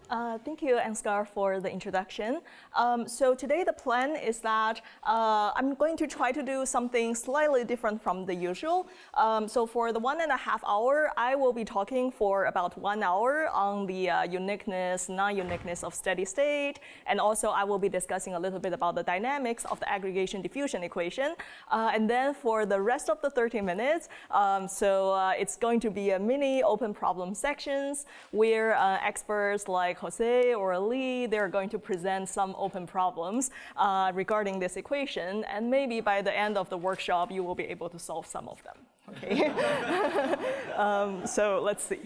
Thank you, Ansgar, for the introduction. So today the plan is that I'm going to try to do something slightly different from the usual. So for the 1.5 hours, I will be talking for about 1 hour on the uniqueness, non-uniqueness of steady state, and also I will be discussing a little bit about the dynamics of the aggregation-diffusion equation. And then for the rest of the 30 minutes, it's going to be a mini open problem sections where experts like Jose or Lee, they're going to present some open problems regarding this equation, and maybe by the end of the workshop, you will be able to solve some of them. Okay, so let's see.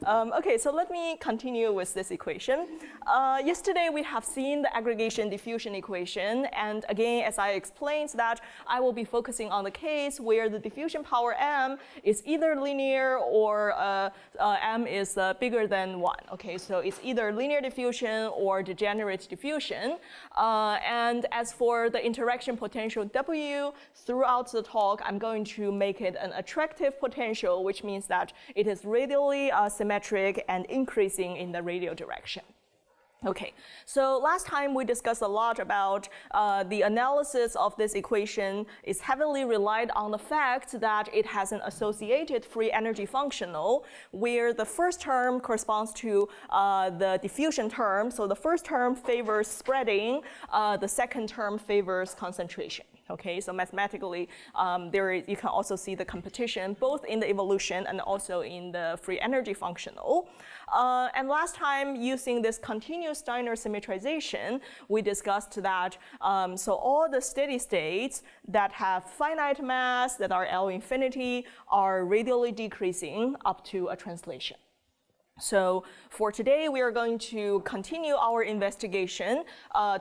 Okay, so let me continue with this equation. Yesterday we have seen the aggregation-diffusion equation, and again, as I explained that, I will be focusing on the case where the diffusion power m is either linear or m is bigger than 1. Okay, so it's either linear diffusion or degenerate diffusion. And as for the interaction potential W, throughout the talk, I'm going to make it an attractive potential, which means that it is radially symmetric and increasing in the radial direction. Okay, so last time we discussed a lot about the analysis of this equation is heavily relied on the fact that it has an associated free energy functional where the first term corresponds to the diffusion term. So the first term favors spreading, the second term favors concentration. Okay, so mathematically, you can also see the competition both in the evolution and also in the free energy functional. And last time, using this continuous Steiner symmetrization, we discussed that so all the steady states that have finite mass, that are L infinity, are radially decreasing up to a translation. So for today, we are going to continue our investigation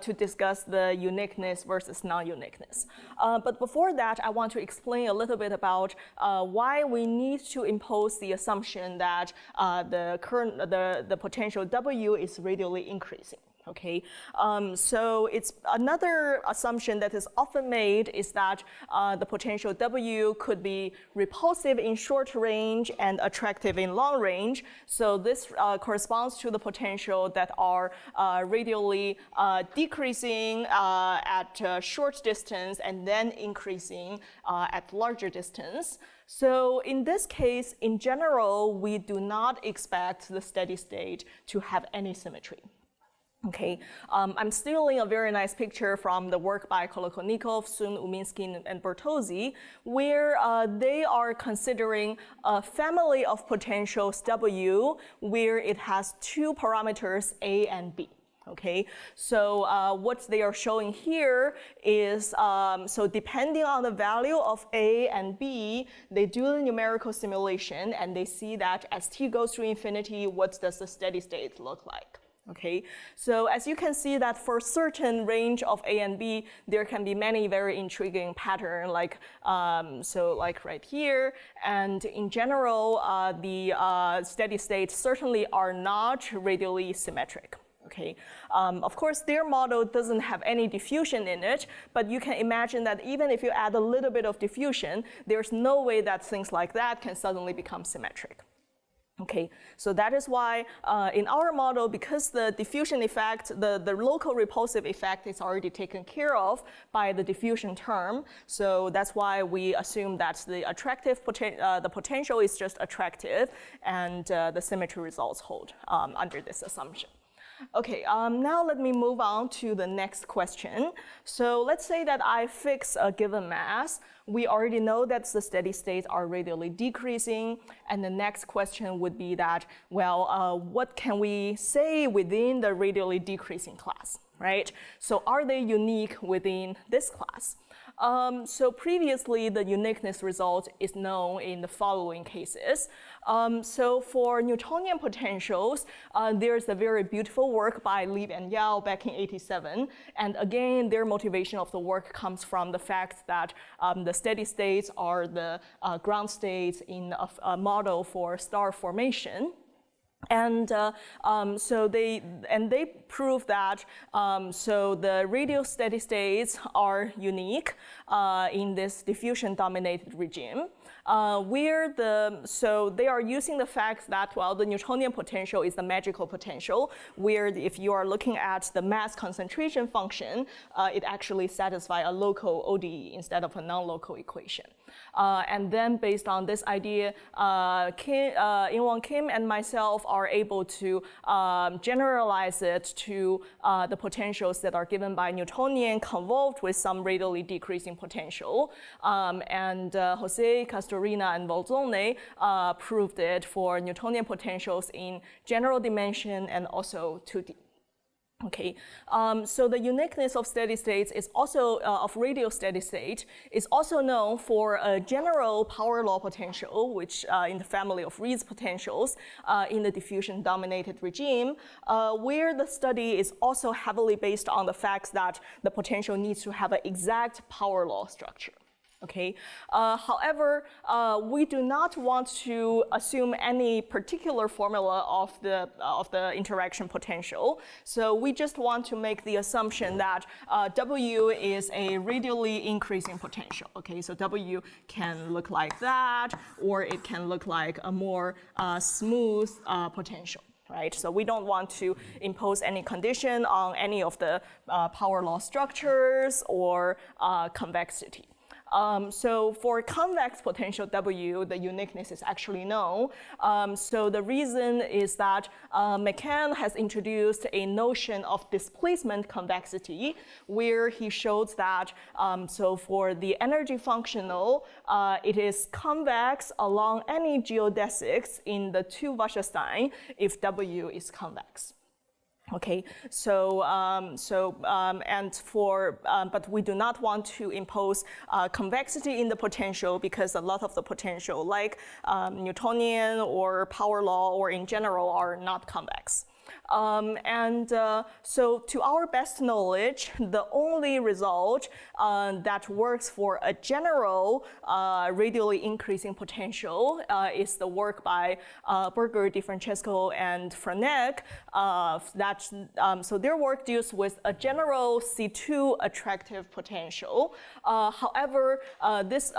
to discuss the uniqueness versus non-uniqueness. But before that, I want to explain a little bit about why we need to impose the assumption that the potential W is radially increasing. Okay, so it's another assumption that is often made is that the potential W could be repulsive in short range and attractive in long range. So this corresponds to the potential that are radially decreasing at short distance and then increasing at larger distance. So in this case, in general, we do not expect the steady state to have any symmetry. Okay, I'm stealing a very nice picture from the work by Kolokonikov, Sun, Uminsky, and Bertozzi, where they are considering a family of potentials W, where it has two parameters A and B. Okay, so what they are showing here is, so depending on the value of A and B, they do the numerical simulation and they see that as t goes to infinity, what does the steady state look like? Okay, so as you can see that for certain range of A and B, there can be many very intriguing patterns, like like right here. And in general, the steady states certainly are not radially symmetric. Okay, of course, their model doesn't have any diffusion in it, but you can imagine that even if you add a little bit of diffusion, there's no way that things like that can suddenly become symmetric. Okay, so that is why in our model, because the diffusion effect, the local repulsive effect is already taken care of by the diffusion term. So that's why we assume that the the potential is just attractive, and the symmetry results hold under this assumption. Okay, now let me move on to the next question. So let's say that I fix a given mass. We already know that the steady states are radially decreasing, and the next question would be that, well, what can we say within the radially decreasing class, right? So are they unique within this class? So previously, the uniqueness result is known in the following cases. So for Newtonian potentials, there's a very beautiful work by Li and Yao back in '87. And again, their motivation of the work comes from the fact that the steady states are the ground states in a model for star formation. And so they prove that so the radial steady states are unique in this diffusion-dominated regime. So they are using the fact that, well, the Newtonian potential is the magical potential, where if you are looking at the mass concentration function, it actually satisfies a local ODE instead of a non-local equation. And then based on this idea, In-Won Kim and myself are able to generalize it to the potentials that are given by Newtonian convolved with some radially decreasing potential. And Jose, Castorina, and Volzone proved it for Newtonian potentials in general dimension and also 2D. Okay, so the uniqueness of steady states is also, of radial steady state, is also known for a general power law potential, which in the family of Reed's potentials in the diffusion-dominated regime, where the study is also heavily based on the fact that the potential needs to have an exact power law structure. Okay. However, we do not want to assume any particular formula of the interaction potential. So we just want to make the assumption that W is a radially increasing potential. Okay, so W can look like that, or it can look like a more smooth potential. Right? So we don't want to impose any condition on any of the power law structures or convexity. So for convex potential W, the uniqueness is actually known. So the reason is that McCann has introduced a notion of displacement convexity, where he shows that so for the energy functional, it is convex along any geodesics in the two Wasserstein if W is convex. Okay, but we do not want to impose convexity in the potential, because a lot of the potential, like Newtonian or power law or in general, are not convex. So to our best knowledge, the only result that works for a general radially increasing potential is the work by Berger, DiFrancesco, and Franek. So their work deals with a general C2 attractive potential. However, this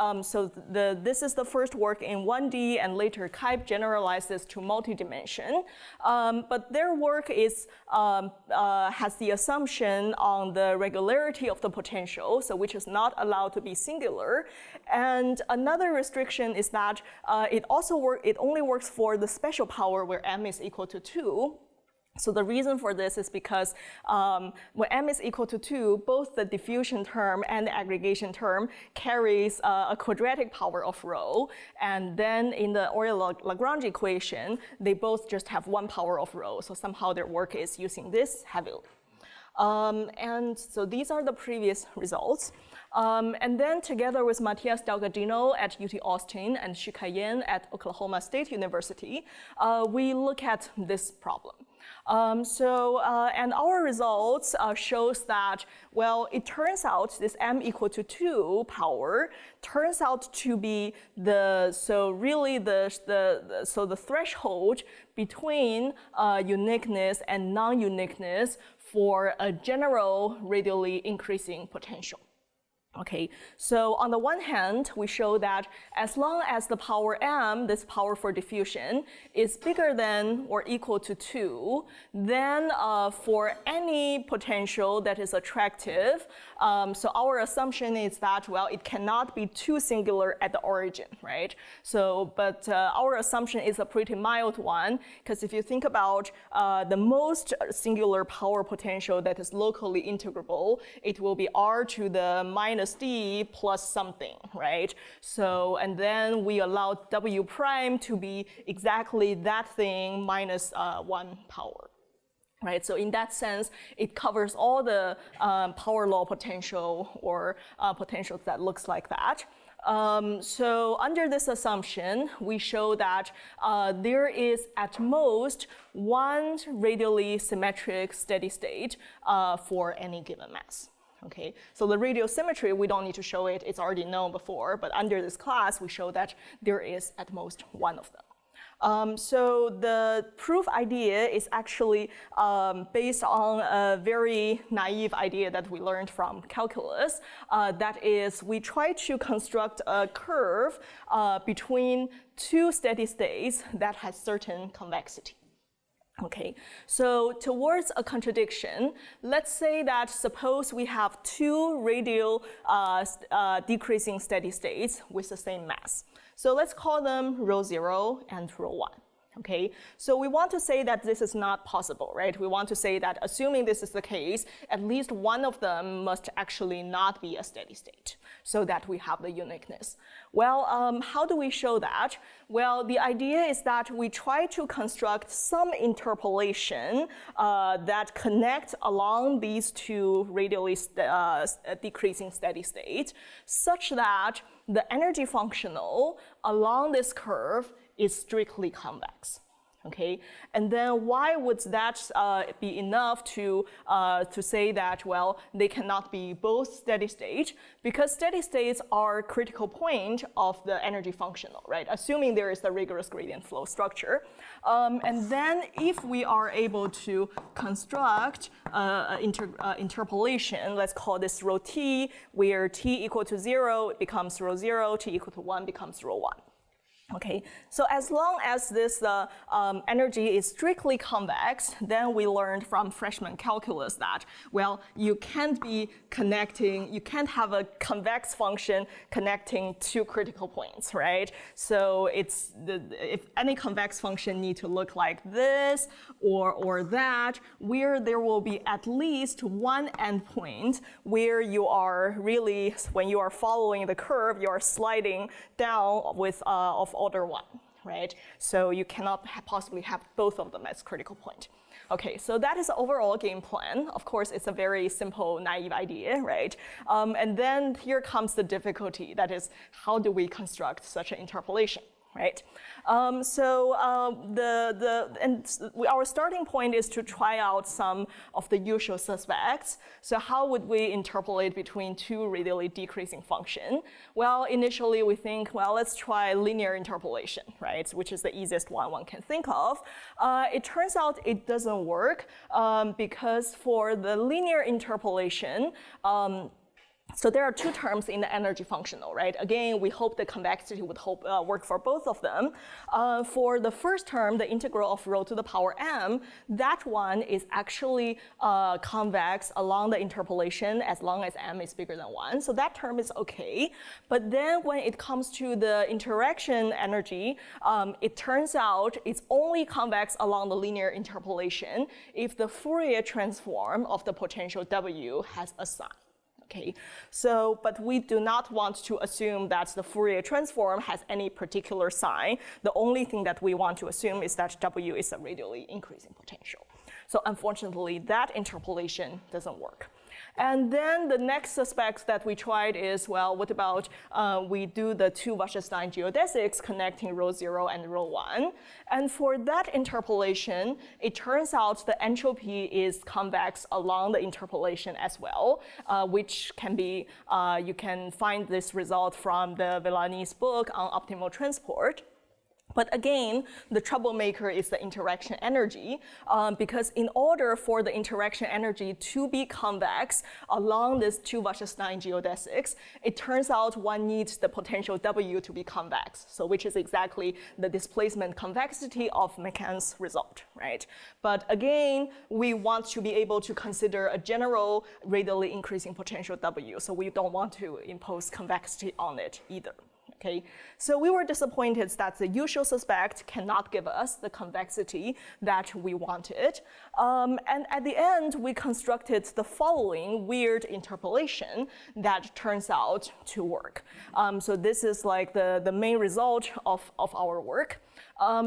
is the first work in 1D, and later Kaib generalizes to multi-dimension. But their work is has the assumption on the regularity of the potential, so which is not allowed to be singular. And another restriction is that it only works for the special power where m is equal to 2. So the reason for this is because when m is equal to 2, both the diffusion term and the aggregation term carries a quadratic power of rho. And then in the Euler-Lagrange equation, they both just have one power of rho. So somehow their work is using this heavily. And so these are the previous results. And then together with Matias Delgadino at UT Austin and Shukai at Oklahoma State University, we look at this problem. And our results shows that, well, it turns out this m equal to 2 power turns out to be the threshold between uniqueness and non-uniqueness for a general radially increasing potential. Okay, so on the one hand, we show that as long as the power m, this power for diffusion, is bigger than or equal to 2, then for any potential that is attractive, so our assumption is that, well, it cannot be too singular at the origin, right? So, but our assumption is a pretty mild one, because if you think about the most singular power potential that is locally integrable, it will be r to the minus d plus something, right? So, and then we allow w prime to be exactly that thing minus 1 power. Right, so in that sense, it covers all the power law potential or potentials that looks like that. So under this assumption, we show that there is at most one radially symmetric steady state for any given mass. Okay, so the radial symmetry, we don't need to show it, it's already known before, but under this class, we show that there is at most one of them. So the proof idea is actually based on a very naive idea that we learned from calculus. That is, we try to construct a curve between two steady states that has certain convexity. Okay, so towards a contradiction, let's say that suppose we have two radial decreasing steady states with the same mass. So let's call them rho 0 and rho 1. Okay, so we want to say that this is not possible, right? We want to say that assuming this is the case, at least one of them must actually not be a steady state, so that we have the uniqueness. Well, how do we show that? Well, the idea is that we try to construct some interpolation that connect along these two radially decreasing steady states, such that the energy functional along this curve is strictly convex. Okay, and then why would that be enough to say that, well, they cannot be both steady state? Because steady states are critical point of the energy functional, right? Assuming there is a rigorous gradient flow structure. And then if we are able to construct interpolation, let's call this rho t, where t equal to 0 it becomes rho 0, t equal to 1 becomes rho 1. Okay, so as long as this energy is strictly convex, then we learned from freshman calculus that, well, you can't have a convex function connecting two critical points, right? So if any convex function need to look like this or that, where there will be at least one endpoint where you are really, when you are following the curve, you are sliding down with of order 1, right? So you cannot possibly have both of them as critical point. Okay, so that is the overall game plan. Of course, it's a very simple, naive idea, right? And then here comes the difficulty. That is, how do we construct such an interpolation, right? Our starting point is to try out some of the usual suspects. So how would we interpolate between two radially decreasing function? Well, initially we think, well, let's try linear interpolation, right? Which is the easiest one can think of. It turns out it doesn't work because for the linear interpolation, so there are two terms in the energy functional, right? Again, we hope the convexity would work for both of them. For the first term, the integral of rho to the power m, that one is actually convex along the interpolation as long as m is bigger than 1. So that term is okay. But then when it comes to the interaction energy, it turns out it's only convex along the linear interpolation if the Fourier transform of the potential W has a sign. Okay, so, but we do not want to assume that the Fourier transform has any particular sign. The only thing that we want to assume is that W is a radially increasing potential. So unfortunately, that interpolation doesn't work. And then the next suspect that we tried is, well, what about we do the two Wasserstein geodesics connecting rho 0 and rho 1. And for that interpolation, it turns out the entropy is convex along the interpolation as well, which can be, you can find this result from the Villani's book on optimal transport. But again, the troublemaker is the interaction energy, because in order for the interaction energy to be convex along these two Wasserstein geodesics, it turns out one needs the potential W to be convex, so which is exactly the displacement convexity of McCann's result, right? But again, we want to be able to consider a general radially increasing potential W, so we don't want to impose convexity on it either. Okay, so we were disappointed that the usual suspect cannot give us the convexity that we wanted. And at the end, we constructed the following weird interpolation that turns out to work. So this is like the main result of our work.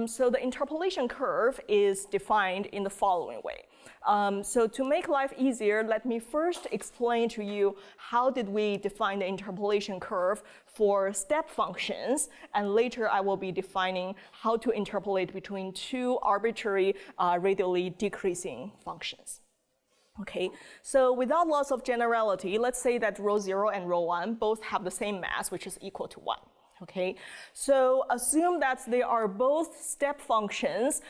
So the interpolation curve is defined in the following way. So to make life easier, let me first explain to you how did we define the interpolation curve for step functions, and later I will be defining how to interpolate between two arbitrary radially decreasing functions. Okay, so without loss of generality, let's say that rho 0 and rho 1 both have the same mass, which is equal to 1. Okay, so assume that they are both step functions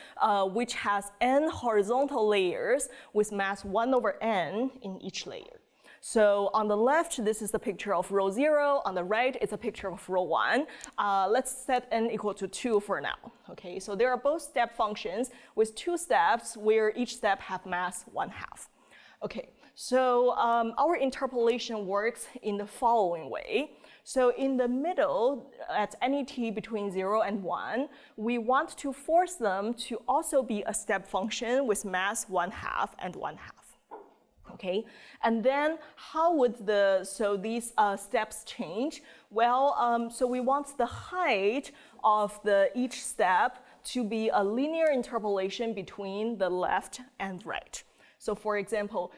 which has n horizontal layers with mass 1 over n in each layer. So on the left, this is the picture of row 0. On the right, it's a picture of row 1. Let's set n equal to 2 for now. Okay, so there are both step functions with 2 steps where each step have mass 1/2. Okay, so our interpolation works in the following way. So in the middle, at any t between 0 and 1, we want to force them to also be a step function with mass 1/2 and 1/2. Okay, and then how would these steps change? Well, so we want the height of each step to be a linear interpolation between the left and right. So for example,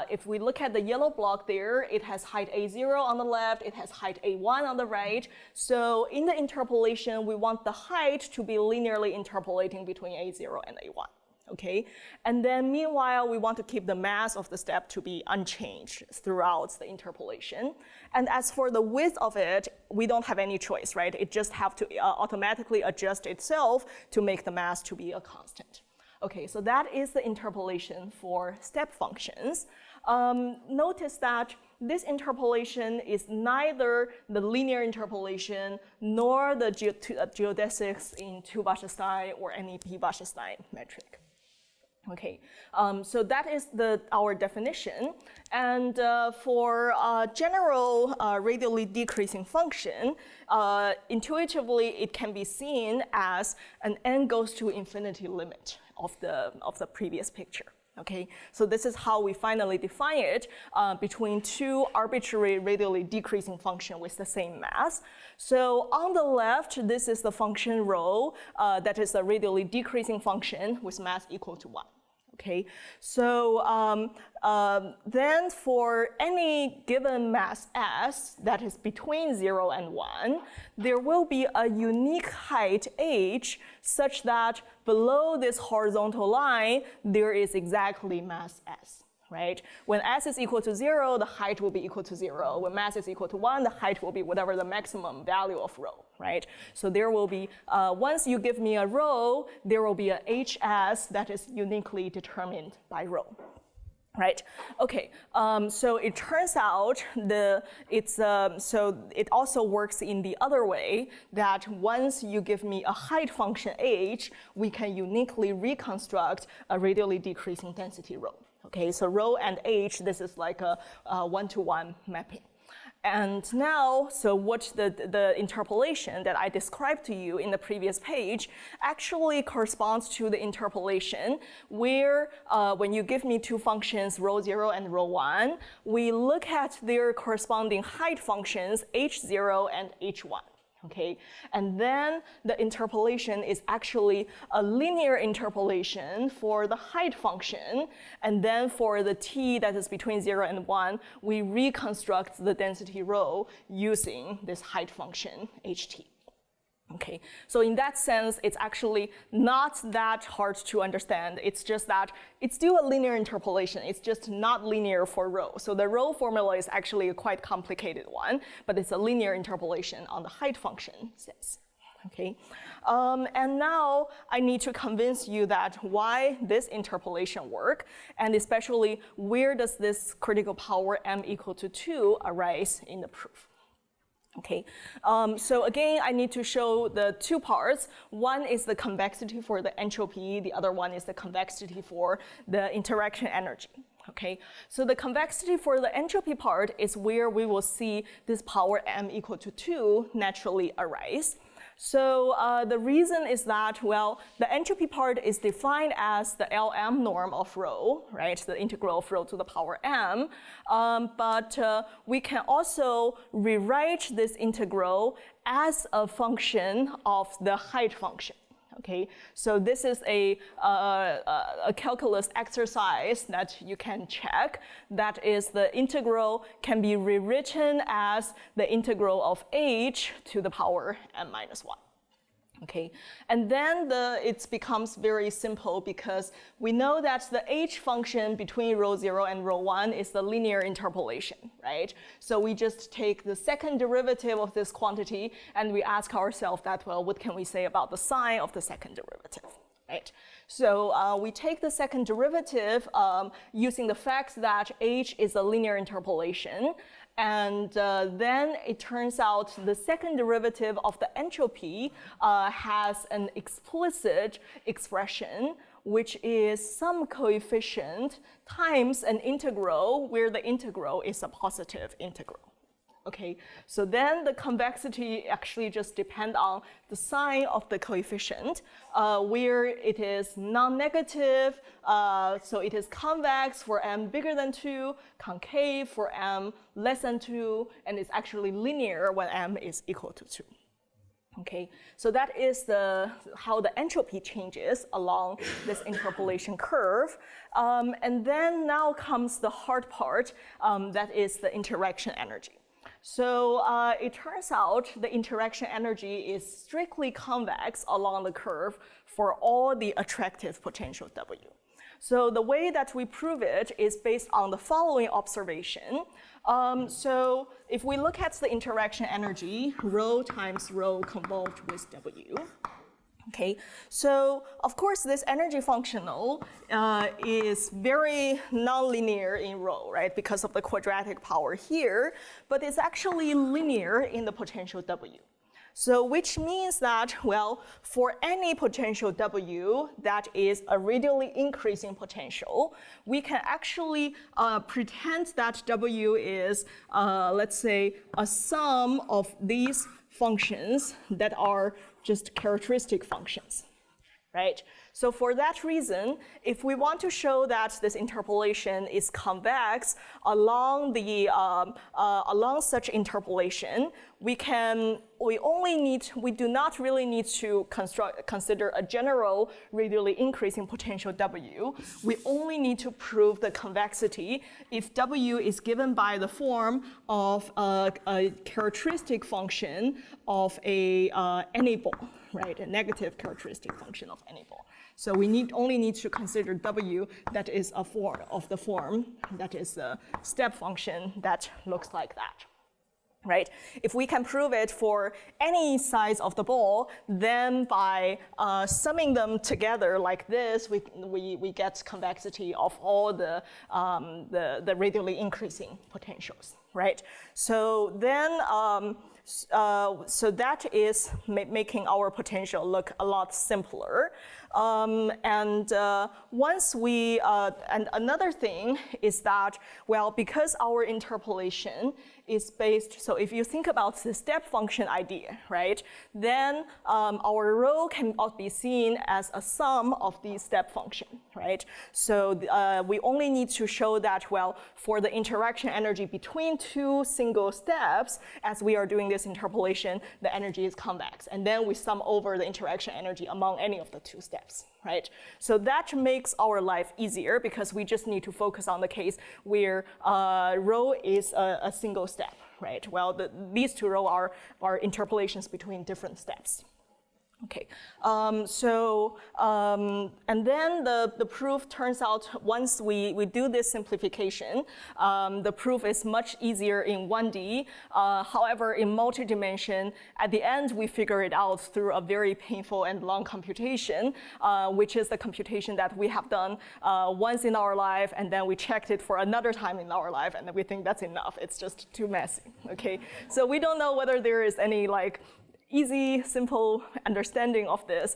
if we look at the yellow block there, it has height A0 on the left, it has height A1 on the right. So in the interpolation, we want the height to be linearly interpolating between A0 and A1. Okay, and then meanwhile, we want to keep the mass of the step to be unchanged throughout the interpolation. And as for the width of it, we don't have any choice, right? It just have to automatically adjust itself to make the mass to be a constant. Okay, so that is the interpolation for step functions. Notice that this interpolation is neither the linear interpolation nor the geodesics in 2-Wasserstein or any p-Wasserstein metric. Okay, so that is our definition. And for general radially decreasing function, intuitively it can be seen as an n goes to infinity limit of the previous picture. Okay, so this is how we finally define it between 2 arbitrary radially decreasing functions with the same mass. So on the left, this is the function rho that is a radially decreasing function with mass equal to 1. Okay, so then for any given mass s that is between 0 and 1, there will be a unique height h such that below this horizontal line, there is exactly mass s, right? When s is equal to 0, the height will be equal to 0. When mass is equal to 1, the height will be whatever the maximum value of rho, right? So there will be, once you give me a rho, there will be a hs that is uniquely determined by rho. Right. Okay. So it turns out so it also works in the other way that once you give me a height function h, we can uniquely reconstruct a radially decreasing density rho. Okay. So rho and h, this is like a 1-to-1 mapping. And now, so what the interpolation that I described to you in the previous page actually corresponds to the interpolation where when you give me 2 functions, rho 0 and rho 1, we look at their corresponding height functions, h0 and h1. Okay, and then the interpolation is actually a linear interpolation for the height function, and then for the t that is between 0 and 1, we reconstruct the density rho using this height function ht. Okay, so in that sense, it's actually not that hard to understand. It's just that it's still a linear interpolation. It's just not linear for rho. So the rho formula is actually a quite complicated one, but it's a linear interpolation on the height function sense. Okay, and now I need to convince you that why this interpolation work, and especially where does this critical power m equal to 2 arise in the proof. Okay, so again, I need to show the 2 parts. One is the convexity for the entropy, the other one is the convexity for the interaction energy. Okay, so the convexity for the entropy part is where we will see this power m equal to 2 naturally arise. So the reason is that, well, the entropy part is defined as the Lm norm of rho, right? The integral of rho to the power m. But we can also rewrite this integral as a function of the height function. Okay, so this is a calculus exercise that you can check. That is, the integral can be rewritten as the integral of h to the power m minus 1. Okay, and then it becomes very simple because we know that the h function between rho 0 and rho 1 is the linear interpolation, right? So we just take the second derivative of this quantity and we ask ourselves that, well, what can we say about the sign of the second derivative, right? So we take the second derivative using the fact that h is a linear interpolation. And then it turns out the second derivative of the entropy has an explicit expression, which is some coefficient times an integral where the integral is a positive integral. Okay, so then the convexity actually just depends on the sign of the coefficient, where it is non-negative, so it is convex for m bigger than 2, concave for m less than 2, and it's actually linear when m is equal to 2. Okay, so that is how the entropy changes along this interpolation curve. And then now comes the hard part, that is the interaction energy. So it turns out the interaction energy is strictly convex along the curve for all the attractive potential W. So the way that we prove it is based on the following observation. So if we look at the interaction energy, rho times rho convolved with W. Okay, so of course this energy functional is very nonlinear in rho, right, because of the quadratic power here, but it's actually linear in the potential W. So which means that, well, for any potential W that is a radially increasing potential, we can actually pretend that W is, let's say, a sum of these functions that are just characteristic functions, right? So for that reason, if we want to show that this interpolation is convex along such interpolation, we do not really need to consider a general radially increasing potential W. We only need to prove the convexity if W is given by the form of a characteristic function of any ball, right? A negative characteristic function of any ball. So we only need to consider W that is a form of the form that is a step function that looks like that. Right? If we can prove it for any size of the ball, then by summing them together like this, we get convexity of all the radially increasing potentials, right? So then, so that is making our potential look a lot simpler. And another thing is that, well, because our interpolation is based, so if you think about the step function idea, right, then our rho can be seen as a sum of these step function, right? So we only need to show that, well, for the interaction energy between two single steps, as we are doing this interpolation, the energy is convex. And then we sum over the interaction energy among any of the two steps, right? So that makes our life easier because we just need to focus on the case where rho is a single step, right? Well, these two rho are interpolations between different steps. Okay, and then the proof turns out once we do this simplification, the proof is much easier in 1D. However, in multi-dimension, at the end we figure it out through a very painful and long computation, which is the computation that we have done once in our life, and then we checked it for another time in our life, and then we think that's enough. It's just too messy. Okay, so we don't know whether there is any easy, simple understanding of this,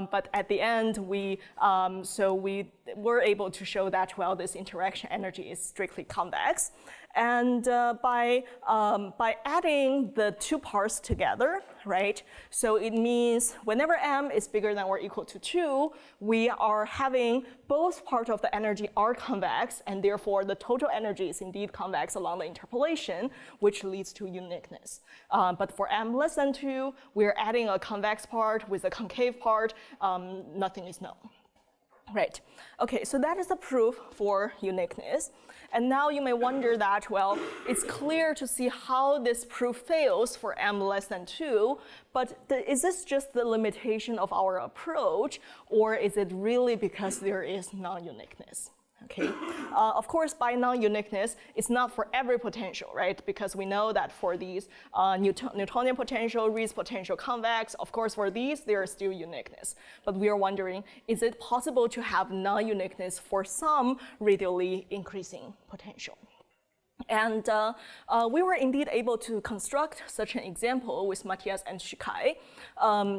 but at the end, we were able to show that, well, this interaction energy is strictly convex. And by adding the two parts together, right? So it means whenever m is bigger than or equal to 2, we are having both parts of the energy are convex, and therefore the total energy is indeed convex along the interpolation, which leads to uniqueness. But for m less than 2, we're adding a convex part with a concave part. Nothing is known. Right. Okay, so that is the proof for uniqueness. And now you may wonder that, well, it's clear to see how this proof fails for m less than 2, but is this just the limitation of our approach, or is it really because there is non-uniqueness? Okay. Of course, by non-uniqueness, it's not for every potential, right? Because we know that for these Newtonian potential, Rees potential convex, of course, for these, there is still uniqueness. But we are wondering, is it possible to have non-uniqueness for some radially increasing potential? And we were indeed able to construct such an example with Matthias and Shikai.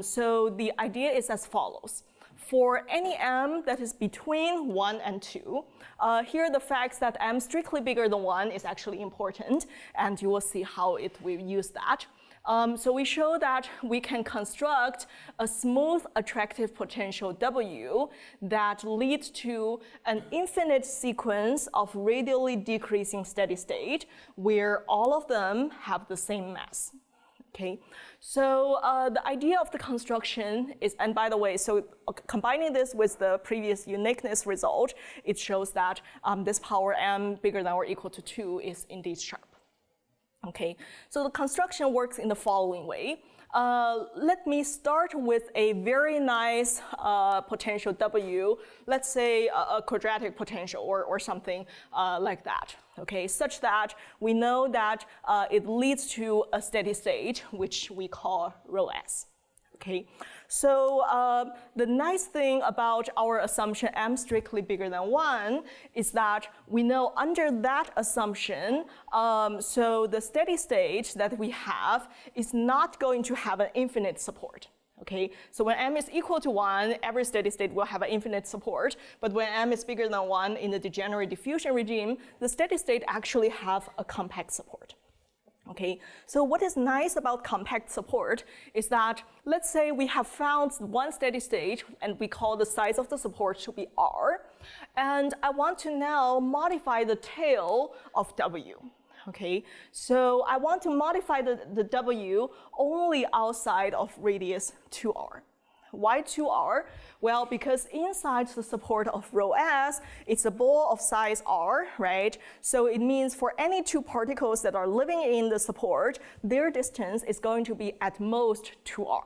So the idea is as follows. For any m that is between 1 and 2, here the fact that m strictly bigger than 1 is actually important, and you will see how it will use that. So we show that we can construct a smooth attractive potential W that leads to an infinite sequence of radially decreasing steady state where all of them have the same mass. Okay, so the idea of the construction is, and by the way, so combining this with the previous uniqueness result, it shows that this power m bigger than or equal to 2 is indeed sharp. Okay, so the construction works in the following way. Let me start with a very nice potential W, let's say a quadratic potential or something like that, okay, such that we know that it leads to a steady state, which we call rho s. Okay, so the nice thing about our assumption m strictly bigger than 1 is that we know under that assumption, so the steady state that we have is not going to have an infinite support. Okay, so when m is equal to 1, every steady state will have an infinite support, but when m is bigger than 1 in the degenerate diffusion regime, the steady state actually have a compact support. Okay, so what is nice about compact support is that, let's say we have found one steady state and we call the size of the support to be R, and I want to now modify the tail of W. Okay, so I want to modify the W only outside of radius 2R. Why 2R? Well, because inside the support of rho s, it's a ball of size r, right? So it means for any two particles that are living in the support, their distance is going to be at most 2r.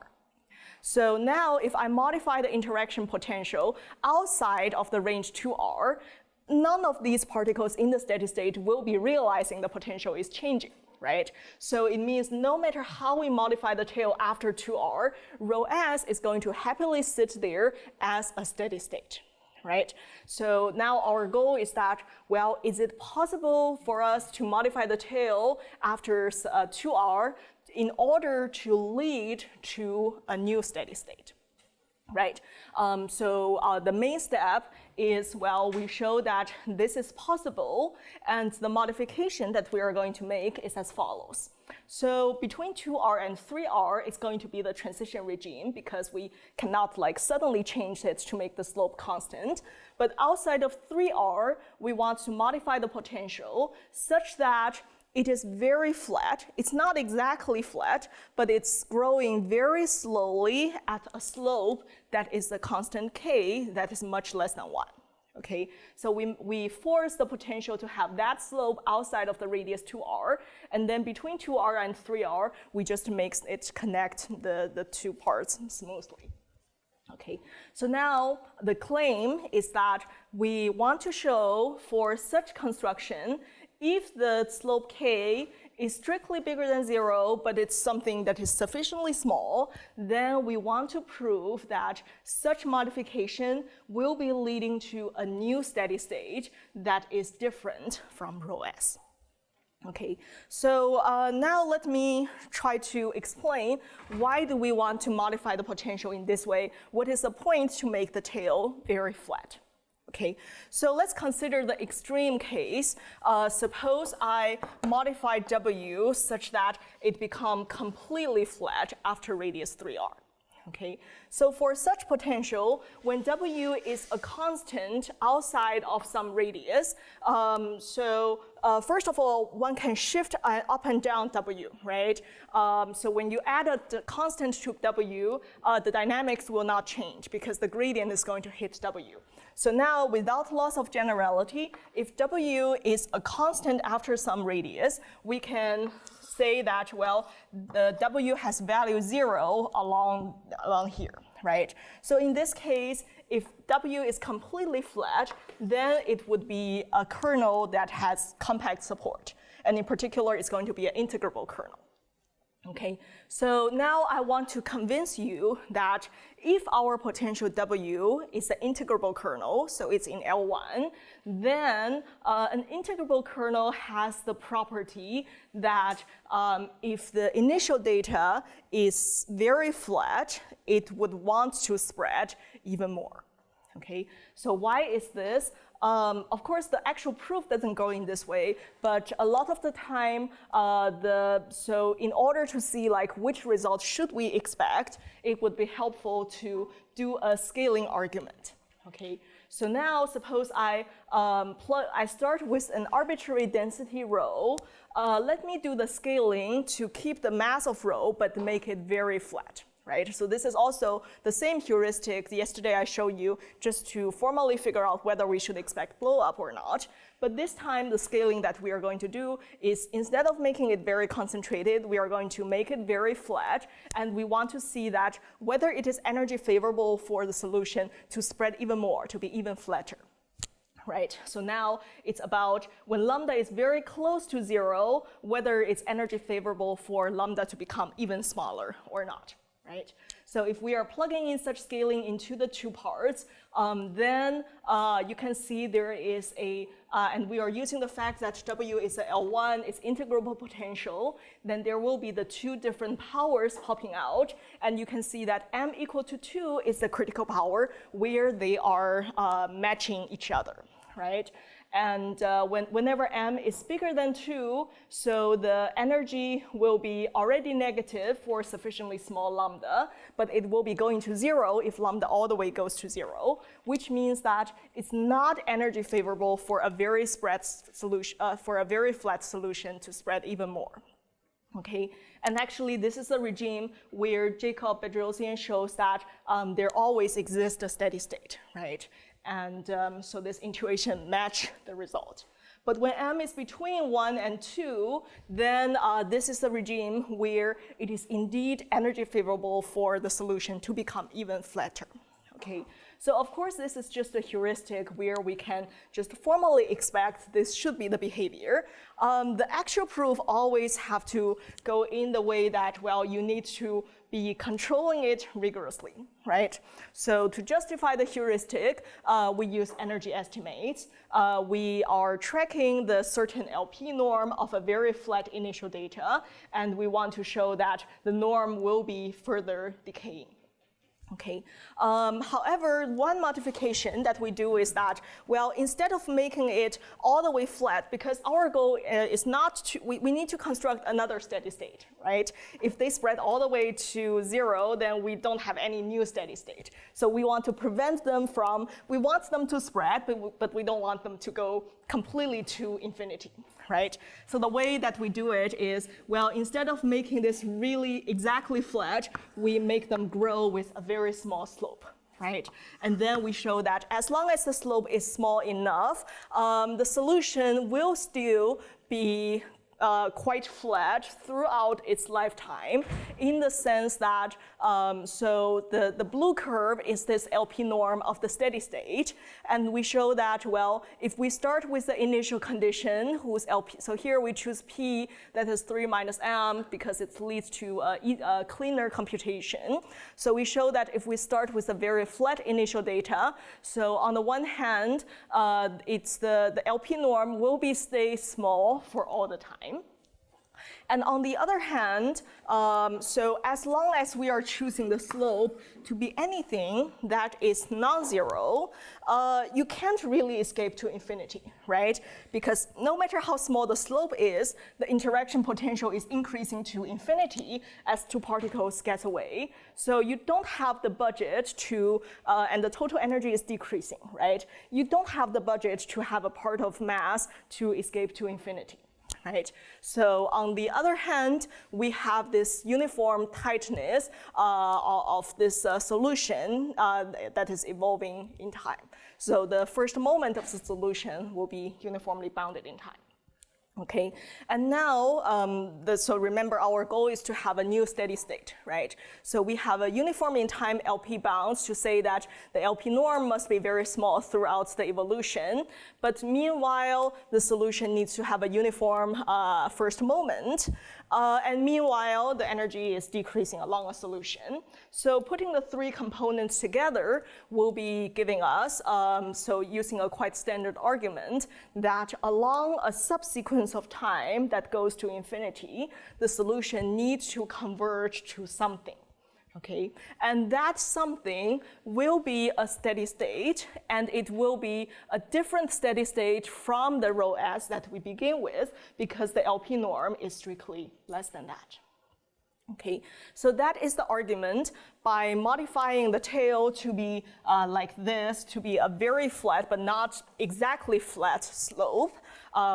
So now if I modify the interaction potential outside of the range 2r, none of these particles in the steady state will be realizing the potential is changing. Right? So it means no matter how we modify the tail after 2r, rho s is going to happily sit there as a steady state. Right? So now our goal is that, well, is it possible for us to modify the tail after 2r in order to lead to a new steady state? Right, so the main step is, well, we show that this is possible, and the modification that we are going to make is as follows. So between 2r and 3r, it's going to be the transition regime because we cannot like suddenly change it to make the slope constant. But outside of 3r, we want to modify the potential such that it is very flat. It's not exactly flat, but it's growing very slowly at a slope that is a constant k that is much less than 1. Okay, so we force the potential to have that slope outside of the radius 2r, and then between 2r and 3r, we just make it connect the two parts smoothly. Okay, so now the claim is that we want to show for such construction, if the slope k is strictly bigger than 0, but it's something that is sufficiently small, then we want to prove that such modification will be leading to a new steady state that is different from rho s. Okay, so now let me try to explain why do we want to modify the potential in this way. What is the point to make the tail very flat? Okay, so let's consider the extreme case. Suppose I modify W such that it becomes completely flat after radius 3r. Okay, so for such potential, when W is a constant outside of some radius, first of all, one can shift up and down W, right? So when you add a constant to W, the dynamics will not change because the gradient is going to hit W. So now, without loss of generality, if W is a constant after some radius, we can say that, well, the W has value 0 along here, right? So in this case, if W is completely flat, then it would be a kernel that has compact support. And in particular, it's going to be an integrable kernel. Okay, so now I want to convince you that if our potential W is an integrable kernel, so it's in L1, then an integrable kernel has the property that if the initial data is very flat, it would want to spread even more. Okay, so why is this? Of course, the actual proof doesn't go in this way, but a lot of the time, so in order to see like which result should we expect, it would be helpful to do a scaling argument. Okay, so now suppose I start with an arbitrary density rho. Let me do the scaling to keep the mass of rho, but make it very flat. Right? So this is also the same heuristic yesterday I showed you just to formally figure out whether we should expect blow up or not. But this time the scaling that we are going to do is instead of making it very concentrated, we are going to make it very flat, and we want to see that whether it is energy favorable for the solution to spread even more, to be even flatter. Right, so now it's about when lambda is very close to 0, whether it's energy favorable for lambda to become even smaller or not. Right? So if we are plugging in such scaling into the two parts, then you can see there is and we are using the fact that W is a L1, it's integrable potential, then there will be the two different powers popping out, and you can see that M equal to 2 is the critical power where they are matching each other, right? And whenever M is bigger than 2, so the energy will be already negative for sufficiently small lambda, but it will be going to 0 if lambda all the way goes to 0, which means that it's not energy favorable for a very spread solution, for a very flat solution to spread even more. Okay, and actually this is a regime where Jacob Bedrosian shows that there always exists a steady state, right? And so this intuition match the result. But when M is between 1 and 2, then this is a regime where it is indeed energy favorable for the solution to become even flatter. Okay, so of course this is just a heuristic where we can just formally expect this should be the behavior. The actual proof always have to go in the way that, well, you need to be controlling it rigorously, right? So to justify the heuristic, we use energy estimates. We are tracking the certain LP norm of a very flat initial data, and we want to show that the norm will be further decaying. Okay. However, one modification that we do is that, well, instead of making it all the way flat, because our goal is not to, we need to construct another steady state, right? If they spread all the way to 0, then we don't have any new steady state. So we want to prevent them from, we want them to spread, but we don't want them to go completely to infinity, right? So the way that we do it is, well, instead of making this really exactly flat, we make them grow with a very small slope, right? And then we show that as long as the slope is small enough, the solution will still be quite flat throughout its lifetime, in the sense that, so the blue curve is this LP norm of the steady state, and we show that, well, if we start with the initial condition, whose LP, so here we choose P, that is 3 minus M, because it leads to a cleaner computation. So we show that if we start with a very flat initial data, so on the one hand, it's the LP norm will stay small for all the time. And on the other hand, so as long as we are choosing the slope to be anything that is non-zero, you can't really escape to infinity, right? Because no matter how small the slope is, the interaction potential is increasing to infinity as two particles get away. So you don't have the budget to, and the total energy is decreasing, right? You don't have the budget to have a part of mass to escape to infinity. right? So on the other hand, we have this uniform tightness of this solution that is evolving in time. So the first moment of the solution will be uniformly bounded in time. Okay, and now, so remember our goal is to have a new steady state, right? So we have a uniform in time LP bounds to say that the LP norm must be very small throughout the evolution, but meanwhile, the solution needs to have a uniform first moment, and meanwhile, the energy is decreasing along a solution. So putting the three components together will be giving us, so using a quite standard argument, that along a subsequence of time that goes to infinity, the solution needs to converge to something. Okay, and that something will be a steady state, and it will be a different steady state from the rho s that we begin with, because the LP norm is strictly less than that. Okay, so that is the argument. By modifying the tail to be like this, to be a very flat but not exactly flat slope,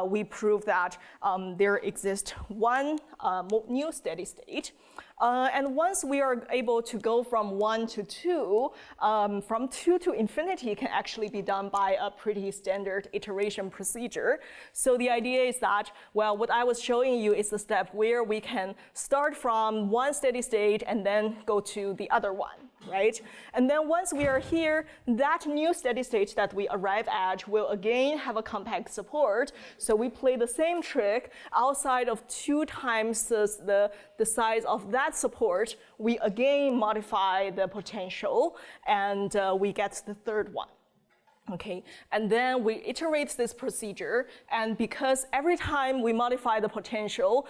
we prove that there exists one new steady state. And once we are able to go from 1 to 2, from 2 to infinity can actually be done by a pretty standard iteration procedure. So the idea is that, well, what I was showing you is the step where we can start from one steady state and then go to the other one, right? And then once we are here, that new steady state that we arrive at will again have a compact support. So we play the same trick outside of 2 times the size of that support. We again modify the potential, and we get the third one. Okay, and then we iterate this procedure, and because every time we modify the potential,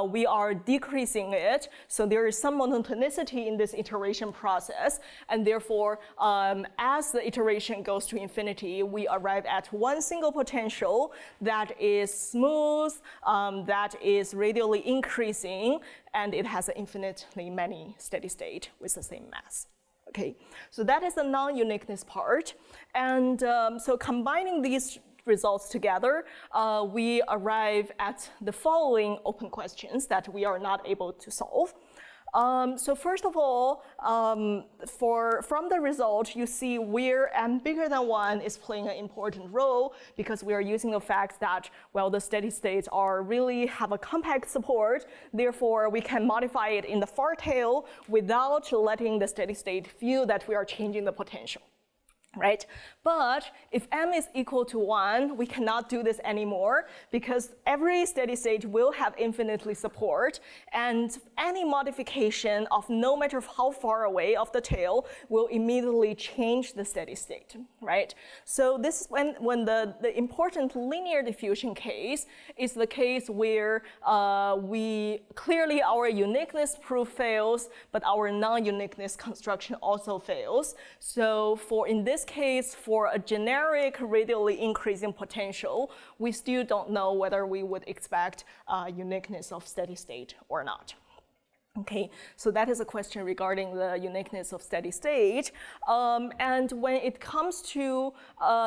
we are decreasing it, so there is some monotonicity in this iteration process, and therefore, as the iteration goes to infinity, we arrive at one single potential that is smooth, that is radially increasing, and it has infinitely many steady state with the same mass. Okay, so that is the non-uniqueness part. And so combining these results together, we arrive at the following open questions that we are not able to solve. So first of all, from the result, you see where m bigger than 1 is playing an important role, because we are using the fact that, well, the steady states really have a compact support. Therefore, we can modify it in the far tail without letting the steady state feel that we are changing the potential. Right? But if m is equal to 1, we cannot do this anymore, because every steady state will have infinitely support, and any modification of no matter how far away of the tail will immediately change the steady state, right? So this is when the important linear diffusion case is the case where clearly our uniqueness proof fails, but our non-uniqueness construction also fails. So in this case, for a generic radially increasing potential, we still don't know whether we would expect uniqueness of steady state or not. Okay, so that is a question regarding the uniqueness of steady state. And when it comes to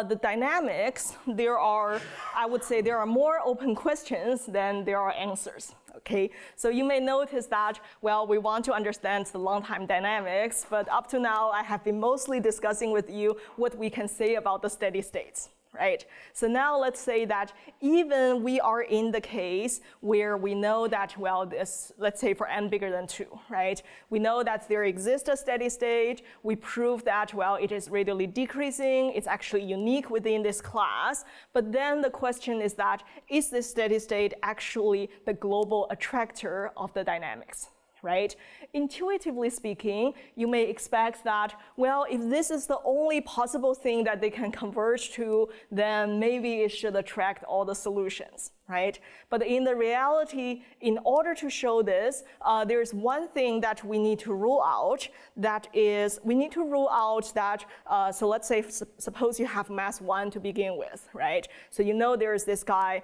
the dynamics, I would say there are more open questions than there are answers. Okay, so you may notice that, well, we want to understand the long-time dynamics, but up to now, I have been mostly discussing with you what we can say about the steady states. Right? So now let's say that even we are in the case where we know that, well, let's say for n bigger than 2, right? We know that there exists a steady state. We prove that, well, it is radially decreasing. It's actually unique within this class. But then the question is that, is this steady state actually the global attractor of the dynamics? Right? Intuitively speaking, you may expect that, well, if this is the only possible thing that they can converge to, then maybe it should attract all the solutions, right? But in the reality, in order to show this, there's one thing that we need to rule out, that is, we need to rule out that, so let's say, suppose you have mass 1 to begin with, right? So you know there is this guy,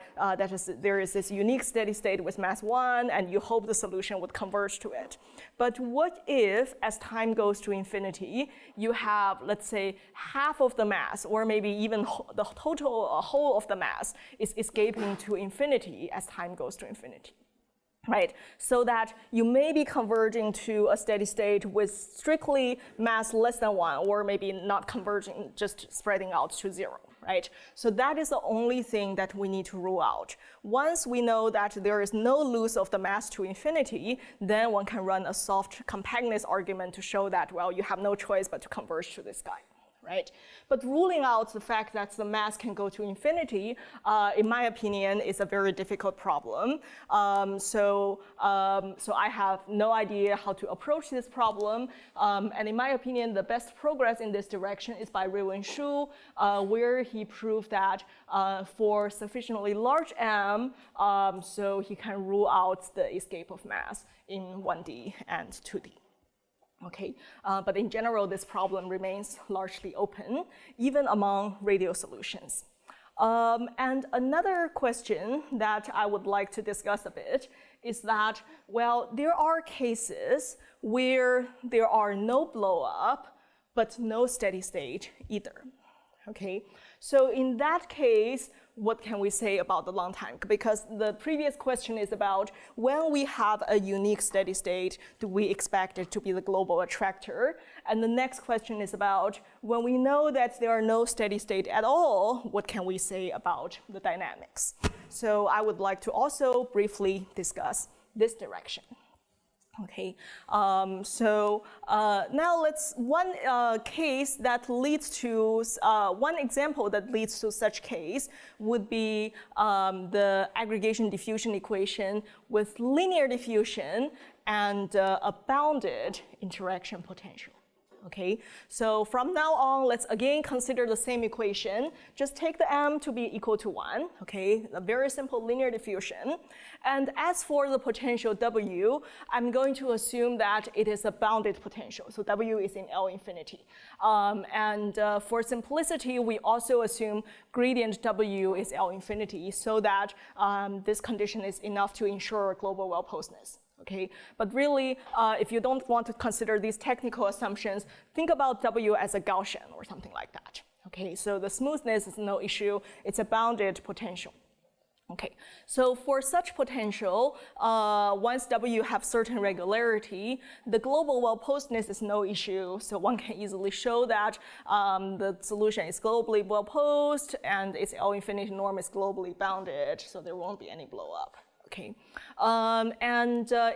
there is this unique steady state with mass 1, and you hope the solution would converge to it. But what if, as time goes to infinity, you have, let's say, half of the mass, or maybe even the total whole of the mass is escaping to infinity? infinity as time goes to infinity. Right, so that you may be converging to a steady state with strictly mass less than 1, or maybe not converging, just spreading out to 0, right? So that is the only thing that we need to rule out. Once we know that there is no loss of the mass to infinity, then one can run a soft compactness argument to show that, well, you have no choice but to converge to this guy. Right? But ruling out the fact that the mass can go to infinity, in my opinion, is a very difficult problem. So I have no idea how to approach this problem. And in my opinion, the best progress in this direction is by Ruiwen Shu, where he proved that for sufficiently large m, so he can rule out the escape of mass in 1D and 2D. Okay, but in general, this problem remains largely open, even among radial solutions. And another question that I would like to discuss a bit is that, well, there are cases where there are no blow-up, but no steady state either. Okay, so in that case, what can we say about the long time? Because the previous question is about when we have a unique steady state, do we expect it to be the global attractor? And the next question is about when we know that there are no steady state at all, what can we say about the dynamics? So I would like to also briefly discuss this direction. Okay, now one case that leads to, one example that leads to such case would be the aggregation-diffusion equation with linear diffusion and a bounded interaction potential. Okay, so from now on, let's again consider the same equation. Just take the m to be equal to 1, okay, a very simple linear diffusion. And as for the potential W, I'm going to assume that it is a bounded potential. So W is in L infinity. For simplicity, we also assume gradient W is L infinity so that this condition is enough to ensure global well-posedness. Okay, but really, if you don't want to consider these technical assumptions, think about W as a Gaussian or something like that. Okay, so the smoothness is no issue. It's a bounded potential. Okay, so for such potential, once W have certain regularity, the global well-posedness is no issue. So one can easily show that the solution is globally well-posed and its L infinity norm is globally bounded, so there won't be any blow-up. Okay,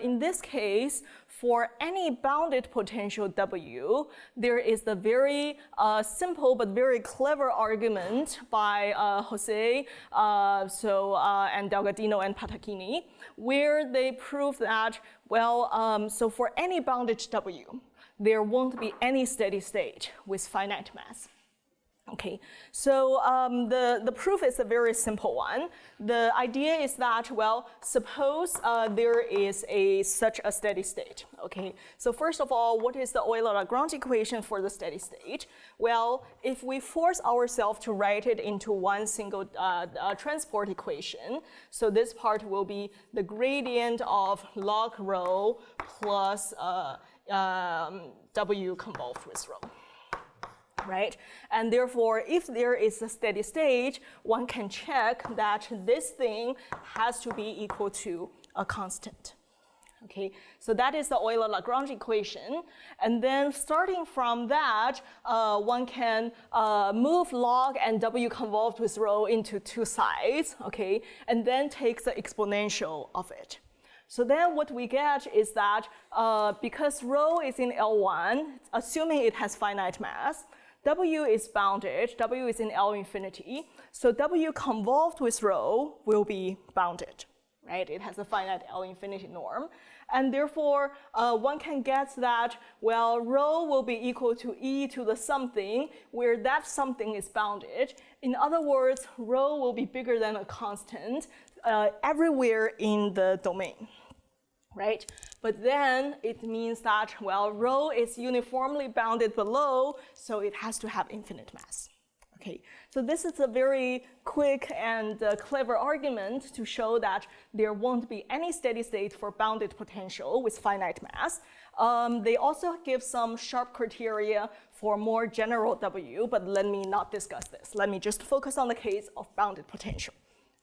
in this case, for any bounded potential W, there is the very simple but very clever argument by Jose and Delgadino and Patachini, where they prove that, well, so for any bounded W, there won't be any steady state with finite mass. Okay, so the proof is a very simple one. The idea is that, well, suppose there is such a steady state. Okay, so first of all, what is the Euler-Lagrange equation for the steady state? Well, if we force ourselves to write it into one single transport equation, so this part will be the gradient of log rho plus W convolved with rho. Right? And therefore, if there is a steady state, one can check that this thing has to be equal to a constant. Okay, so that is the Euler-Lagrange equation. And then starting from that, one can move log and W convolved with rho into two sides, okay, and then take the exponential of it. So then what we get is that because rho is in L1, assuming it has finite mass, W is bounded, W is in L infinity, so W convolved with rho will be bounded, right? It has a finite L infinity norm. And therefore, one can get that, well, rho will be equal to e to the something, where that something is bounded. In other words, rho will be bigger than a constant everywhere in the domain. Right? But then it means that, well, rho is uniformly bounded below, so it has to have infinite mass. Okay, so this is a very quick and clever argument to show that there won't be any steady state for bounded potential with finite mass. They also give some sharp criteria for more general W, but let me not discuss this. Let me just focus on the case of bounded potential.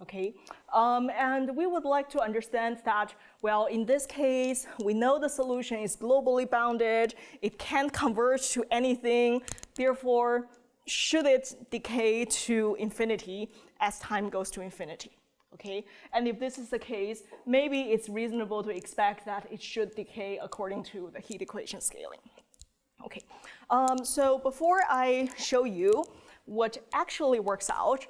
Okay, and we would like to understand that, well, in this case, we know the solution is globally bounded, it can't converge to anything, therefore, should it decay to infinity as time goes to infinity? Okay, and if this is the case, maybe it's reasonable to expect that it should decay according to the heat equation scaling. Okay, so before I show you what actually works out,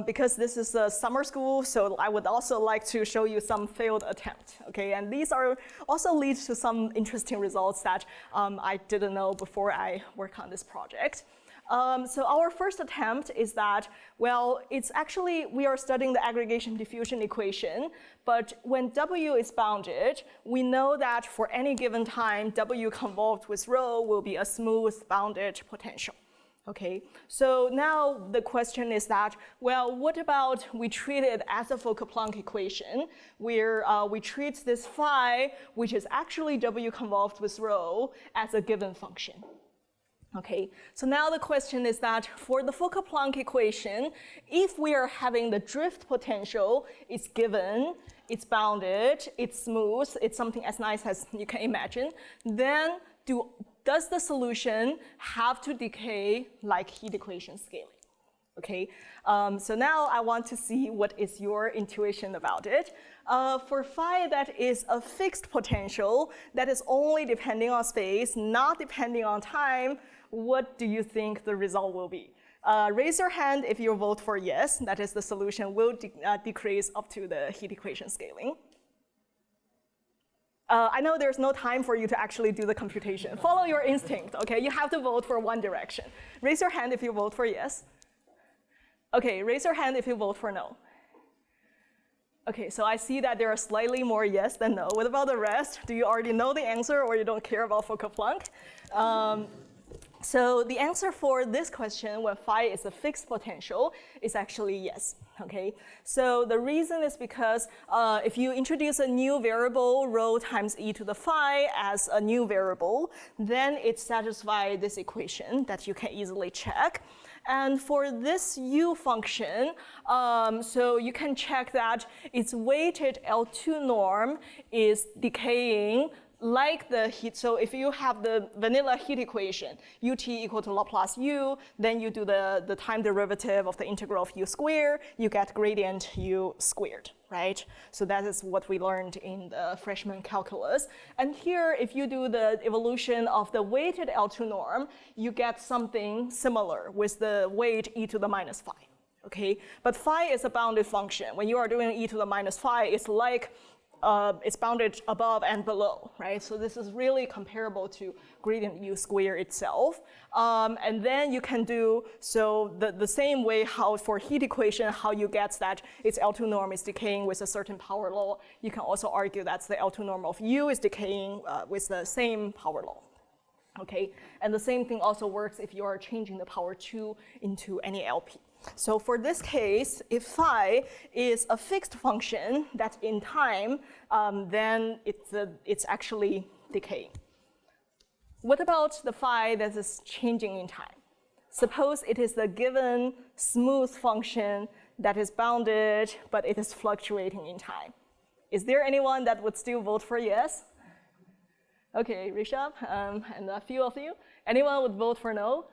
because this is a summer school, so I would also like to show you some failed attempts, okay? And these are also leads to some interesting results that I didn't know before I worked on this project. So our first attempt is that, well, it's actually, we are studying the aggregation-diffusion equation, but when W is bounded, we know that for any given time, W convolved with rho will be a smooth bounded potential. Okay, so now the question is that, well, what about we treat it as a Fokker-Planck equation, where we treat this phi, which is actually W convolved with rho, as a given function. Okay, so now the question is that for the Fokker-Planck equation, if we are having the drift potential, it's given, it's bounded, it's smooth, it's something as nice as you can imagine, then does the solution have to decay like heat equation scaling? Okay, so now I want to see what is your intuition about it. For phi that is a fixed potential, that is only depending on space, not depending on time, what do you think the result will be? Raise your hand if you vote for yes, that is the solution will decrease up to the heat equation scaling. I know there's no time for you to actually do the computation. Follow your instinct, okay? You have to vote for one direction. Raise your hand if you vote for yes. Okay, raise your hand if you vote for no. Okay, so I see that there are slightly more yes than no. What about the rest? Do you already know the answer or you don't care about Fokker-Planck? So the answer for this question, when phi is a fixed potential, is actually yes. Okay, so the reason is because if you introduce a new variable, rho times e to the phi as a new variable, then it satisfies this equation that you can easily check. And for this u function, so you can check that its weighted L2 norm is decaying like the heat. So if you have the vanilla heat equation, ut equal to Laplace u, then you do the time derivative of the integral of u squared, you get gradient u squared, right? So that is what we learned in the freshman calculus. And here, if you do the evolution of the weighted L2 norm, you get something similar with the weight e to the minus phi, okay? But phi is a bounded function. When you are doing e to the minus phi, it's like it's bounded above and below, right? So this is really comparable to gradient u squared itself. And then you can do, so the same way how for heat equation, how you get that its L2 norm is decaying with a certain power law, you can also argue that the L2 norm of u is decaying with the same power law. Okay, and the same thing also works if you are changing the power 2 into any LP. So for this case, if phi is a fixed function that in time, then it's actually decaying. What about the phi that is changing in time? Suppose it is the given smooth function that is bounded, but it is fluctuating in time. Is there anyone that would still vote for yes? Okay, Rishabh, and a few of you. Anyone would vote for no?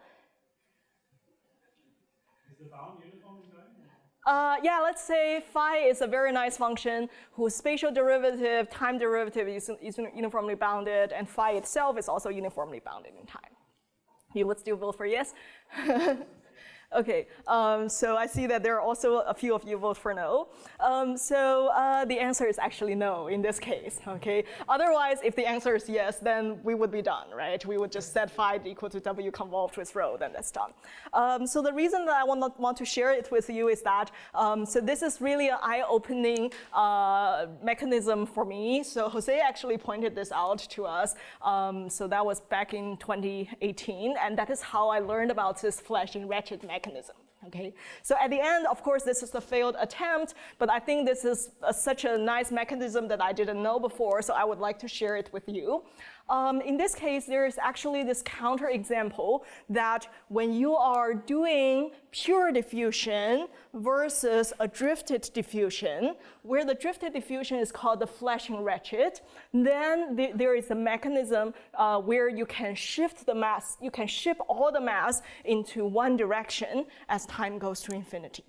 Is the bound uniform in time? Yeah, let's say phi is a very nice function whose spatial derivative, time derivative is uniformly bounded, and phi itself is also uniformly bounded in time. You would still vote for yes? Okay, so I see that there are also a few of you vote for no. So the answer is actually no in this case, okay? Otherwise, if the answer is yes, then we would be done, right? We would just set phi equal to W convolved with rho, then that's done. So the reason that I want to share it with you is that, so this is really an eye-opening mechanism for me. So Jose actually pointed this out to us. So that was back in 2018, and that is how I learned about this flashing ratchet mechanism. Okay, so at the end, of course, this is a failed attempt, but I think this is such a nice mechanism that I didn't know before, so I would like to share it with you. In this case, there is actually this counterexample that when you are doing pure diffusion versus a drifted diffusion, where the drifted diffusion is called the flashing ratchet, then there is a mechanism where you can shift the mass, you can ship all the mass into one direction as time goes to infinity.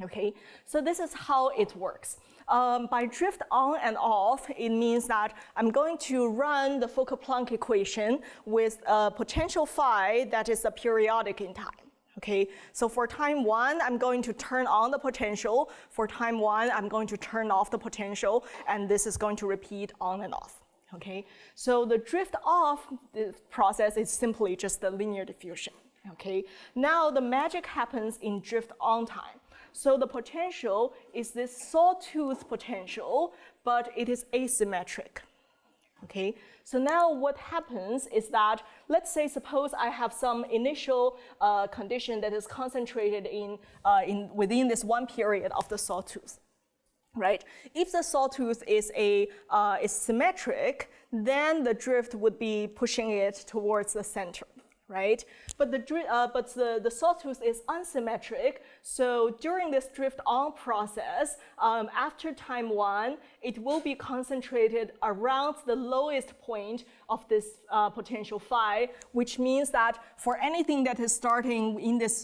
Okay, so this is how it works. By drift on and off, it means that I'm going to run the Fokker-Planck equation with a potential phi that is a periodic in time. Okay, so for time 1, I'm going to turn on the potential. For time 1, I'm going to turn off the potential, and this is going to repeat on and off. Okay, so the drift off process is simply just the linear diffusion. Okay, now the magic happens in drift on time. So the potential is this sawtooth potential, but it is asymmetric. Okay, so now what happens is that, let's say, suppose I have some initial condition that is concentrated within this one period of the sawtooth, right? If the sawtooth is symmetric, then the drift would be pushing it towards the center, right? But the sawtooth is unsymmetric, so during this drift on process, after time 1, it will be concentrated around the lowest point of this potential phi, which means that for anything that is starting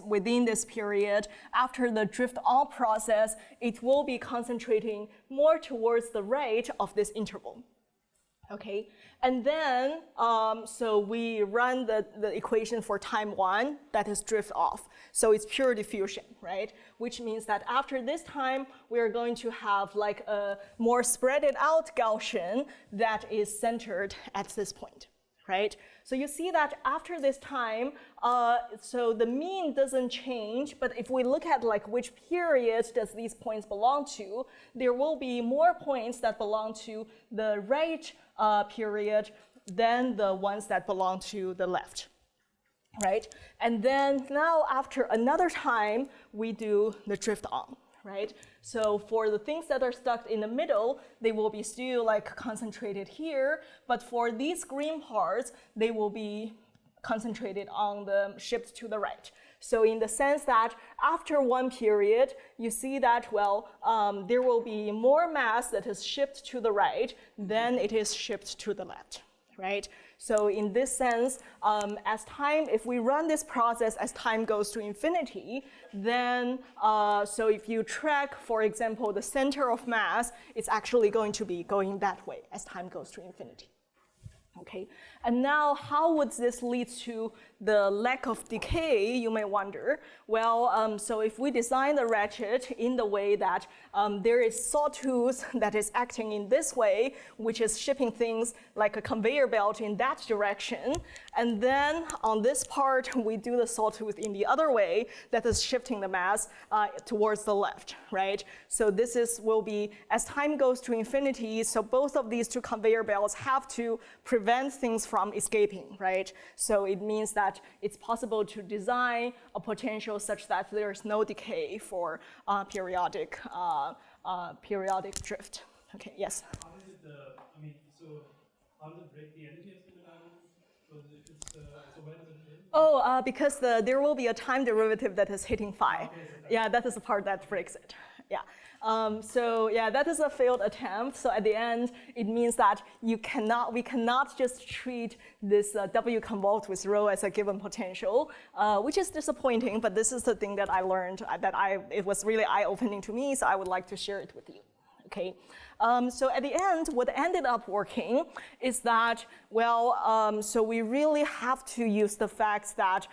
within this period, after the drift on process, it will be concentrating more towards the right of this interval. Okay, and then, so we run the equation for time 1, that is drift off. So it's pure diffusion, right? Which means that after this time, we are going to have like a more spreaded out Gaussian that is centered at this point, right? So you see that after this time, so the mean doesn't change, but if we look at like which period does these points belong to, there will be more points that belong to the right period than the ones that belong to the left, right? And then now after another time, we do the drift on, right? So for the things that are stuck in the middle, they will be still like concentrated here, but for these green parts, they will be concentrated on the shift to the right. So in the sense that after one period, you see that, well, there will be more mass that is shipped to the right than it is shipped to the left, right? So in this sense, if we run this process as time goes to infinity, then, so if you track, for example, the center of mass, it's actually going to be going that way as time goes to infinity. Okay, and now how would this lead to the lack of decay, you may wonder? Well, so if we design the ratchet in the way that there is sawtooth that is acting in this way, which is shipping things like a conveyor belt in that direction, and then on this part, we do the sawtooth in the other way that is shifting the mass towards the left, right? So this will be, as time goes to infinity, so both of these two conveyor belts have to prevent things from escaping, right? So it means that it's possible to design a potential such that there's no decay for periodic drift. Okay, yes? How is it, how does it break the energy estimate down? So where does it end? Oh, because there will be a time derivative that is hitting phi. Okay, so yeah, that is the part that breaks it. Yeah. So yeah, that is a failed attempt. So at the end, it means that we cannot just treat this W convolved with rho as a given potential, which is disappointing. But this is the thing that I learned it was really eye-opening to me. So I would like to share it with you. Okay. So at the end, what ended up working is that, well, so we really have to use the fact that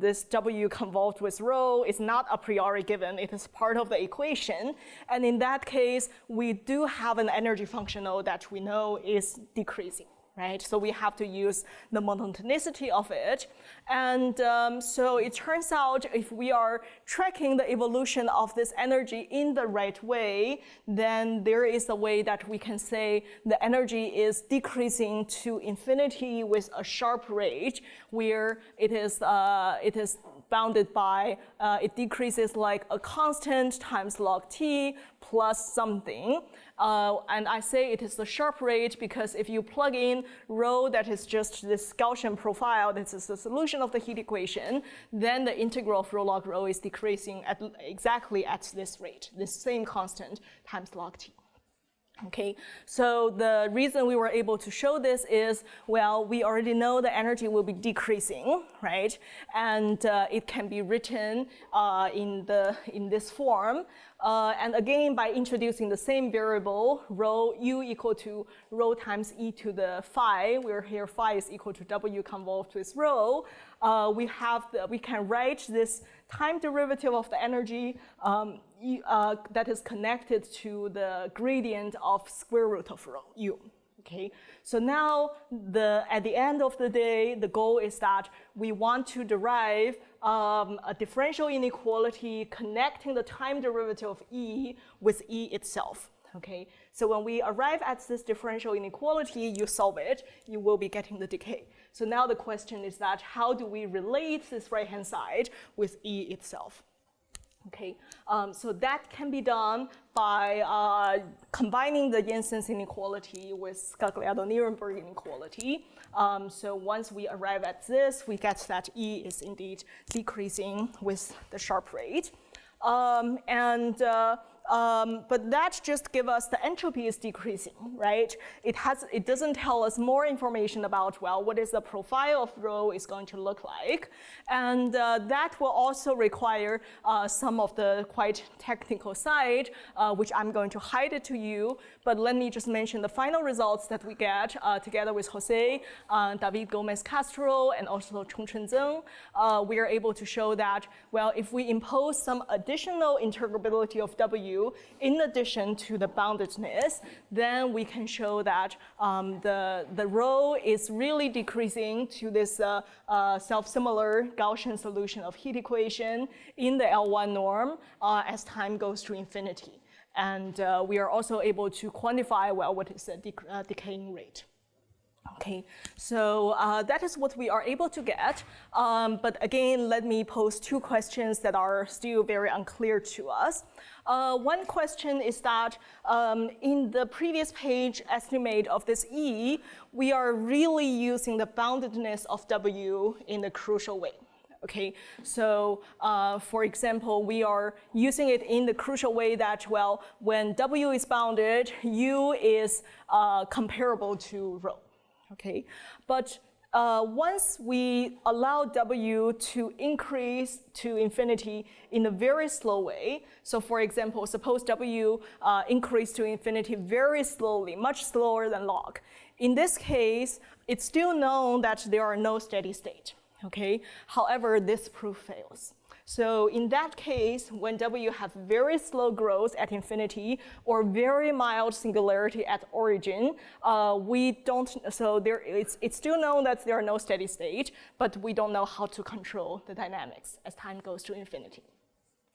this W convolved with rho is not a priori given. It is part of the equation. And in that case, we do have an energy functional that we know is decreasing. Right? So we have to use the monotonicity of it. And so it turns out if we are tracking the evolution of this energy in the right way, then there is a way that we can say the energy is decreasing to infinity with a sharp rate, where it is bounded by, it decreases like a constant times log t plus something. And I say it is the sharp rate because if you plug in rho that is just this Gaussian profile, this is the solution of the heat equation, then the integral of rho log rho is decreasing at exactly at this rate, this same constant times log t. Okay, so the reason we were able to show this is, well, we already know the energy will be decreasing, right? And it can be written in this form. And again, by introducing the same variable, rho u equal to rho times e to the phi, where here phi is equal to w convolved with rho, we can write this time derivative of the energy that is connected to the gradient of square root of rho u. Okay, so now at the end of the day, the goal is that we want to derive a differential inequality connecting the time derivative of E with E itself. Okay, so when we arrive at this differential inequality, you solve it, you will be getting the decay. So now the question is that how do we relate this right-hand side with E itself? Okay, so that can be done by combining the Jensen's inequality with Scagliardo-Nirenberg inequality. So once we arrive at this, we get that E is indeed decreasing with the sharp rate. But that just gives us the entropy is decreasing, right? It doesn't tell us more information about, well, what is the profile of rho is going to look like. And that will also require some of the quite technical side, which I'm going to hide it to you. But let me just mention the final results that we get together with Jose, David Gomez-Castro, and also Chongchen Zeng. We are able to show that, well, if we impose some additional integrability of W in addition to the boundedness, then we can show that the rho is really decreasing to this self-similar Gaussian solution of heat equation in the L1 norm as time goes to infinity. And we are also able to quantify, well, what is the decaying rate. Okay, so that is what we are able to get. But again, let me pose two questions that are still very unclear to us. One question is that in the previous page estimate of this E, we are really using the boundedness of W in a crucial way. Okay, so for example, we are using it in the crucial way that, well, when W is bounded, U is comparable to rho. Okay, but once we allow W to increase to infinity in a very slow way, so for example, suppose W increase to infinity very slowly, much slower than log. In this case, it's still known that there are no steady state. Okay, however, this proof fails. So in that case, when W have very slow growth at infinity or very mild singularity at origin, it's still known that there are no steady state, but we don't know how to control the dynamics as time goes to infinity.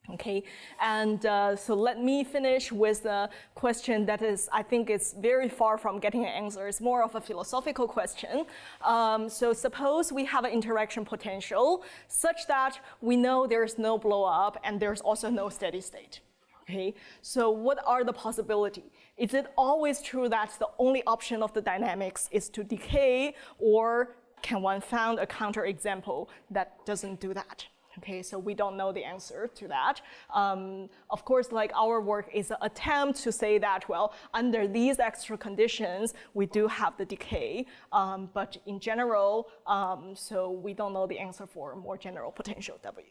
Okay, and so let me finish with a question that is, I think it's very far from getting an answer. It's more of a philosophical question. So suppose we have an interaction potential such that we know there's no blow up and there's also no steady state. Okay, so what are the possibilities? Is it always true that the only option of the dynamics is to decay, or can one find a counterexample that doesn't do that? Okay, so we don't know the answer to that. Of course, like our work is an attempt to say that, well, under these extra conditions, we do have the decay. But in general, so we don't know the answer for more general potential W.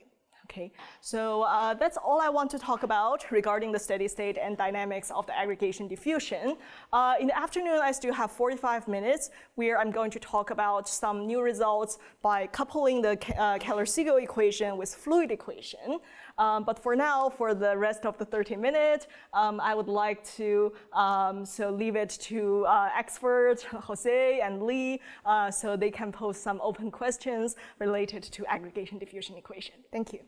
Okay, so that's all I want to talk about regarding the steady state and dynamics of the aggregation diffusion. In the afternoon, I still have 45 minutes where I'm going to talk about some new results by coupling the Keller-Siegel equation with fluid equation. But for now, for the rest of the 30 minutes, I would like to leave it to experts, Jose and Lee, so they can pose some open questions related to aggregation diffusion equation. Thank you.